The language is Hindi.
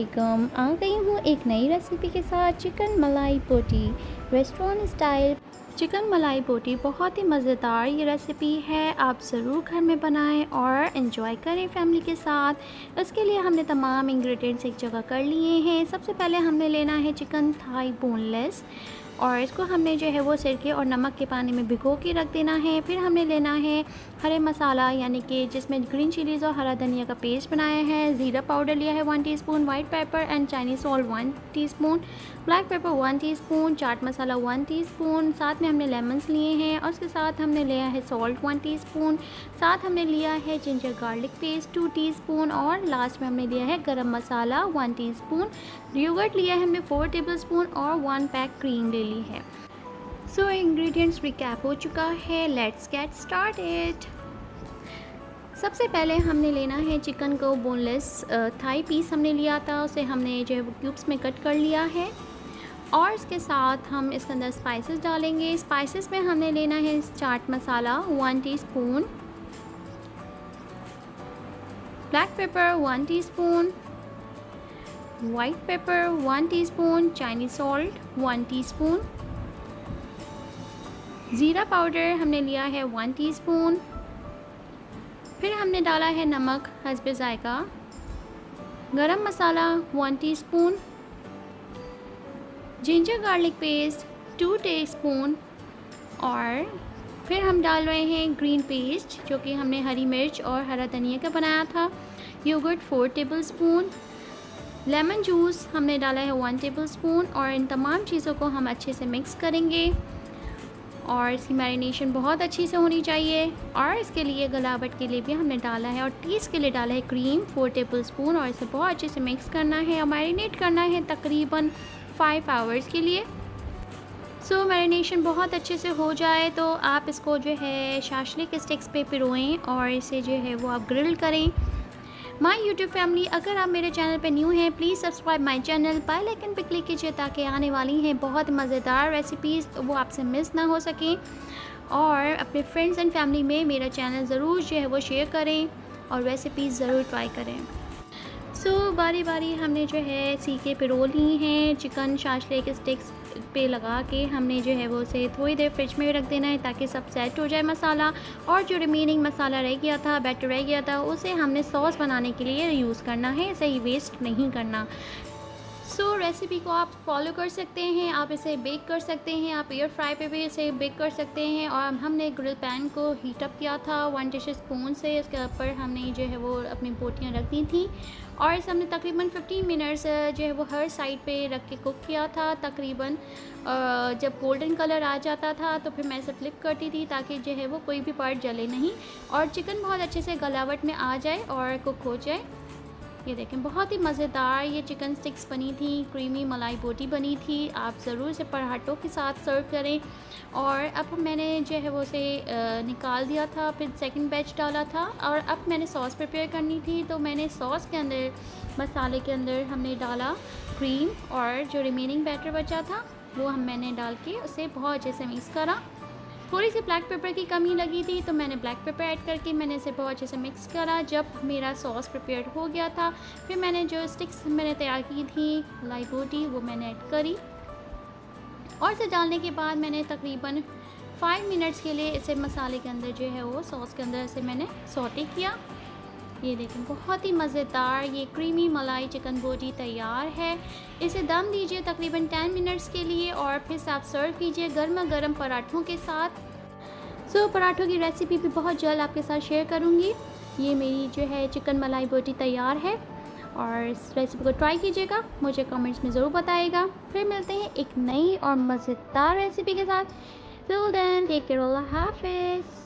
वालेकुम। आ गई हूँ एक नई रेसिपी के साथ, चिकन मलाई बोटी रेस्टोरेंट स्टाइल। चिकन मलाई बोटी बहुत ही मज़ेदार ये रेसिपी है, आप ज़रूर घर में बनाएं और इन्जॉय करें फैमिली के साथ। इसके लिए हमने तमाम इंग्रेडिएंट्स एक जगह कर लिए हैं। सबसे पहले हमने लेना है चिकन थाई बोनलेस, और इसको हमने जो है वो सिरके और नमक के पानी में भिगो के रख देना है। फिर हमने लेना है हरे मसाला, यानी कि जिसमें ग्रीन चिलीज़ और हरा धनिया का पेस्ट बनाया है। ज़ीरा पाउडर लिया है 1 teaspoon, white paper and Chinese salt 1 teaspoon, black pepper 1 teaspoon, chaat masala 1 teaspoon, साथ में हमने लेमन्स लिए हैं और उसके साथ हमने लिया है सॉल्ट 1 टीस्पून, साथ हमने लिया है जिंजर गार्लिक पेस्ट 2 टीस्पून और लास्ट में हमने लिया है गरम मसाला 1 टीस्पून। योगर्ट लिया है हमने 4 टेबलस्पून और 1 पैक क्रीम ले ली है। सो इंग्रेडिएंट्स रिकैप हो चुका है, लेट्स गेट स्टार्टेड। सबसे पहले हमने लेना है चिकन को बोनलेस थाई पीस हमने लिया था, उसे हमने जो है वो क्यूब्स में कट कर लिया है और इसके साथ हम इसके अंदर स्पाइसेस डालेंगे। स्पाइसेस में हमने लेना है chaat masala 1 teaspoon, black pepper 1 teaspoon, white paper 1 teaspoon, Chinese salt 1 teaspoon, ज़ीरा पाउडर हमने लिया है 1 टीस्पून, फिर हमने डाला है नमक हस्बे ज़ायका, गरम मसाला 1 teaspoon, ginger garlic paste 2 teaspoon और फिर हम डाल रहे हैं ग्रीन पेस्ट जो कि हमने हरी मिर्च और हरा धनिया का बनाया था। योगर्ट 4 टेबलस्पून, लेमन जूस हमने डाला है 1 टेबलस्पून और इन तमाम चीज़ों को हम अच्छे से मिक्स करेंगे और इसकी मैरिनेशन बहुत अच्छी से होनी चाहिए। और इसके लिए गलावट के लिए भी हमने डाला है और टेस्ट के लिए डाला है क्रीम 4 टेबलस्पून और इसे बहुत अच्छे से मिक्स करना है और मैरिनेट करना है तकरीबन 5 आवर्स के लिए। सो मैरिनेशन बहुत अच्छे से हो जाए तो आप इसको जो है शाशले के स्टिक्स पे पिरोएं और इसे जो है वो आप ग्रिल करें। माय यूट्यूब फैमिली, अगर आप मेरे चैनल पे न्यू हैं please subscribe my channel, bell icon पे क्लिक कीजिए ताकि आने वाली हैं बहुत मज़ेदार रेसिपीज़ वो आपसे मिस ना हो सकें। और अपने फ्रेंड्स एंड फैमिली में मेरा चैनल ज़रूर जो है वो शेयर करें और रेसिपीज़ ज़रूर ट्राई करें। सो बारी बारी हमने जो है सीके पिरो ली हैं। चिकन शाशले के स्टिक्स पे लगा के हमने जो है वो उसे थोड़ी देर फ्रिज में रख देना है ताकि सब सेट हो जाए मसाला, और जो रिमेनिंग मसाला रह गया था, बैटर रह गया था, उसे हमने सॉस बनाने के लिए यूज़ करना है, इसे ही वेस्ट नहीं करना। सो रेसिपी को आप फॉलो कर सकते हैं, आप इसे बेक कर सकते हैं, आप एयर फ्राई पे भी इसे बेक कर सकते हैं। और हमने ग्रिल पैन को हीट अप किया था 1 डिश स्पून से, इसके ऊपर हमने जो है वो अपनी बोटियाँ रख दी थी और इसे हमने तकरीबन 15 मिनट्स जो है वो हर साइड पे रख के कुक किया था। तकरीबन जब गोल्डन कलर आ जाता था तो फिर मैं इसे फ्लिप करती थी ताकि जो है वो कोई भी पार्ट जले नहीं और चिकन बहुत अच्छे से गलावट में आ जाए और कुक हो जाए। ये देखें बहुत ही मज़ेदार ये चिकन स्टिक्स बनी थी, क्रीमी मलाई बोटी बनी थी। आप ज़रूर इसे पराठों के साथ सर्व करें। और अब मैंने जो है वो उसे निकाल दिया था, फिर सेकंड बैच डाला था और अब मैंने सॉस प्रिपेयर करनी थी। तो मैंने सॉस के अंदर, मसाले के अंदर हमने डाला क्रीम और जो रिमेनिंग बैटर बचा था वो मैंने डाल के उसे बहुत अच्छे से मिक्स करा। थोड़ी सी ब्लैक पेपर की कमी लगी थी तो मैंने ब्लैक पेपर ऐड करके मैंने इसे बहुत अच्छे से मिक्स करा। जब मेरा सॉस प्रिपेयर हो गया था फिर मैंने जो स्टिक्स मैंने तैयार की थी मलाई बोटी वो मैंने ऐड करी और इसे डालने के बाद मैंने तकरीबन 5 मिनट्स के लिए इसे मसाले के अंदर जो है वो सॉस के अंदर इसे मैंने सौटे किया। ये देखें बहुत ही मज़ेदार ये क्रीमी मलाई चिकन बोटी तैयार है। इसे दम दीजिए तकरीबन 10 मिनट्स के लिए और फिर आप सर्व कीजिए गर्मा गर्म पराठों के साथ। सो पराठों की रेसिपी भी बहुत जल्द आपके साथ शेयर करूँगी। ये मेरी जो है चिकन मलाई बोटी तैयार है और इस रेसिपी को ट्राई कीजिएगा, मुझे कमेंट्स में ज़रूर बताइएगा। फिर मिलते हैं एक नई और मज़ेदार रेसिपी के साथ। टिल देन टेक केयर, अल्लाह हाफिज़।